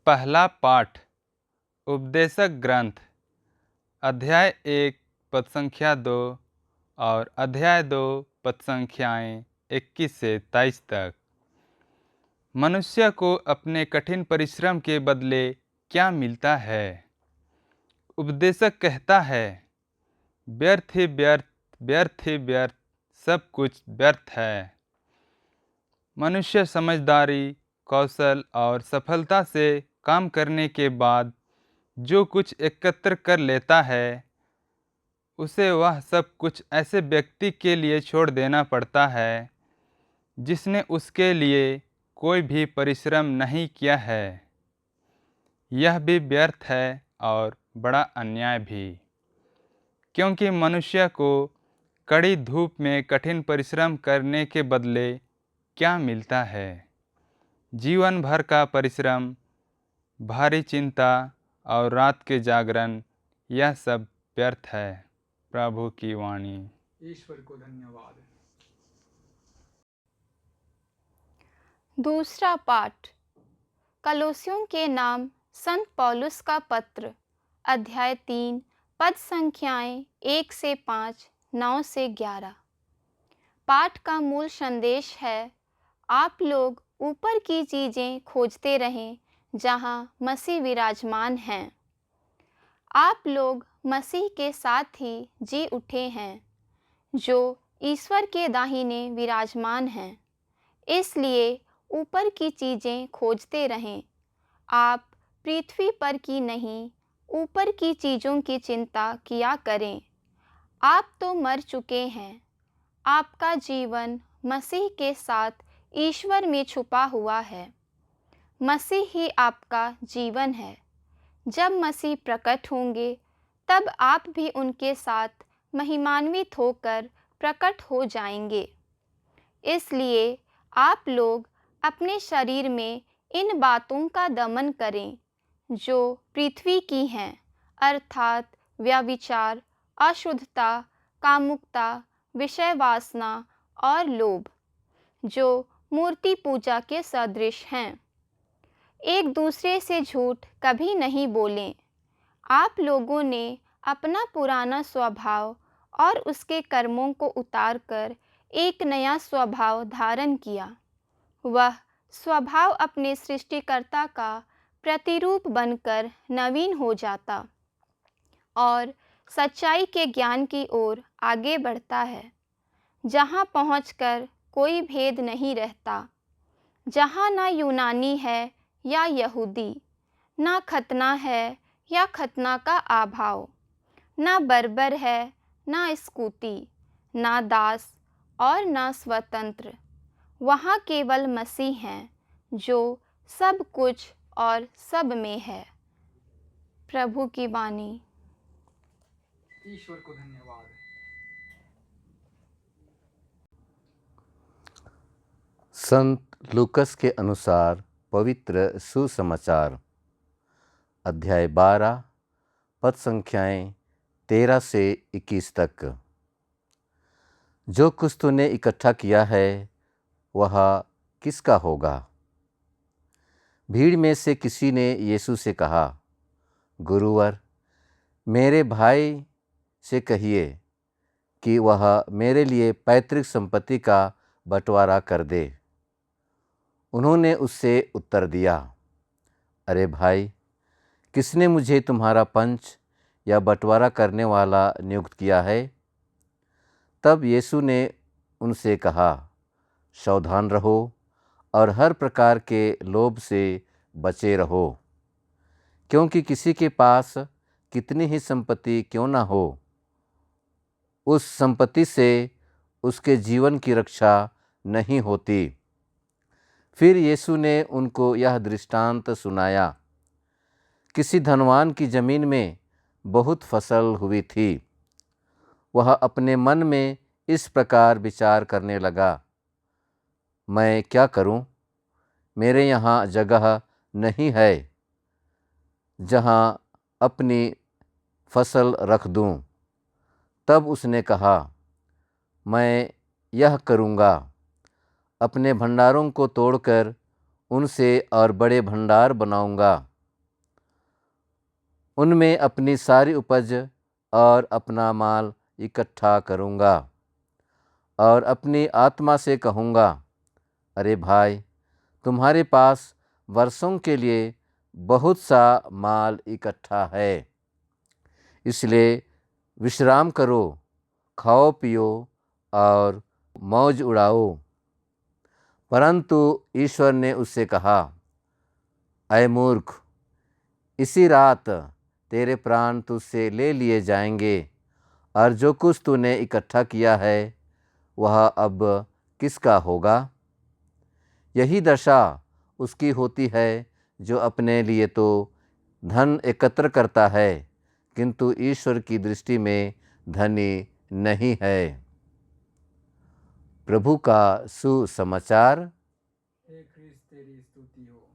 पहला पाठ उपदेशक ग्रंथ अध्याय 1 पद संख्या 2 और अध्याय 2 पद संख्याएँ 21 से 23 तक। मनुष्य को अपने कठिन परिश्रम के बदले क्या मिलता है? उपदेशक कहता है, व्यर्थ ही व्यर्थ, व्यर्थ ही व्यर्थ, सब कुछ व्यर्थ है। मनुष्य समझदारी, कौशल और सफलता से काम करने के बाद जो कुछ एकत्र कर लेता है, उसे वह सब कुछ ऐसे व्यक्ति के लिए छोड़ देना पड़ता है जिसने उसके लिए कोई भी परिश्रम नहीं किया है। यह भी व्यर्थ है और बड़ा अन्याय भी, क्योंकि मनुष्य को कड़ी धूप में कठिन परिश्रम करने के बदले क्या मिलता है? जीवन भर का परिश्रम, भारी चिंता और रात के जागरण, यह सब व्यर्थ है। प्रभु की वाणी। ईश्वर को धन्यवाद। दूसरा पाठ कलोसियों के नाम संत पौलुस का पत्र अध्याय 3 पद संख्याएँ 1 से 5, 9 से 11। पाठ का मूल संदेश है, आप लोग ऊपर की चीज़ें खोजते रहें जहाँ मसीह विराजमान हैं। आप लोग मसीह के साथ ही जी उठे हैं, जो ईश्वर के दाहिने विराजमान हैं। इसलिए ऊपर की चीज़ें खोजते रहें। आप पृथ्वी पर की नहीं, ऊपर की चीज़ों की चिंता किया करें। आप तो मर चुके हैं, आपका जीवन मसीह के साथ ईश्वर में छुपा हुआ है। मसीह ही आपका जीवन है। जब मसीह प्रकट होंगे, तब आप भी उनके साथ महिमान्वित होकर प्रकट हो जाएंगे। इसलिए आप लोग अपने शरीर में इन बातों का दमन करें जो पृथ्वी की हैं, अर्थात व्यभिचार, अशुद्धता, कामुकता, विषय वासना और लोभ, जो मूर्ति पूजा के सदृश हैं। एक दूसरे से झूठ कभी नहीं बोलें। आप लोगों ने अपना पुराना स्वभाव और उसके कर्मों को उतारकर एक नया स्वभाव धारण किया। वह स्वभाव अपने सृष्टिकर्ता का प्रतिरूप बनकर नवीन हो जाता और सच्चाई के ज्ञान की ओर आगे बढ़ता है, जहाँ पहुंचकर कोई भेद नहीं रहता, जहाँ ना यूनानी है या यहूदी, ना खतना है या खतना का अभाव, ना बर्बर है ना स्कूती, ना दास और ना स्वतंत्र। वहाँ केवल मसीह हैं, जो सब कुछ और सब में है। प्रभु की वाणी। ईश्वर को धन्यवाद। संत लूकस के अनुसार पवित्र सुसमाचार अध्याय 12 पद संख्याएँ 13 से 21 तक। जो कुछ तूने इकट्ठा किया है वह किसका होगा? भीड़ में से किसी ने यीशु से कहा, गुरुवर, मेरे भाई से कहिए कि वह मेरे लिए पैतृक संपत्ति का बंटवारा कर दे। उन्होंने उससे उत्तर दिया, अरे भाई, किसने मुझे तुम्हारा पंच या बंटवारा करने वाला नियुक्त किया है? तब यीशु ने उनसे कहा, सावधान रहो और हर प्रकार के लोभ से बचे रहो, क्योंकि किसी के पास कितनी ही संपत्ति क्यों ना हो, उस संपत्ति से उसके जीवन की रक्षा नहीं होती। फिर यीशु ने उनको यह दृष्टांत सुनाया। किसी धनवान की ज़मीन में बहुत फसल हुई थी। वह अपने मन में इस प्रकार विचार करने लगा, मैं क्या करूं? मेरे यहाँ जगह नहीं है जहाँ अपनी फसल रख दूं। तब उसने कहा, मैं यह करूँगा, अपने भंडारों को तोड़कर उनसे और बड़े भंडार बनाऊँगा, उनमें अपनी सारी उपज और अपना माल इकट्ठा करूँगा और अपनी आत्मा से कहूँगा, अरे भाई, तुम्हारे पास वर्षों के लिए बहुत सा माल इकट्ठा है, इसलिए विश्राम करो, खाओ पियो और मौज उड़ाओ। परंतु ईश्वर ने उससे कहा, अय मूर्ख, इसी रात तेरे प्राण तुझसे ले लिए जाएंगे, और जो कुछ तूने इकट्ठा किया है वह अब किसका होगा? यही दशा उसकी होती है जो अपने लिए तो धन एकत्र करता है, किंतु ईश्वर की दृष्टि में धनी नहीं है। प्रभु का सुसमाचार। हे ख्रिस्त तेरी स्तुति हो।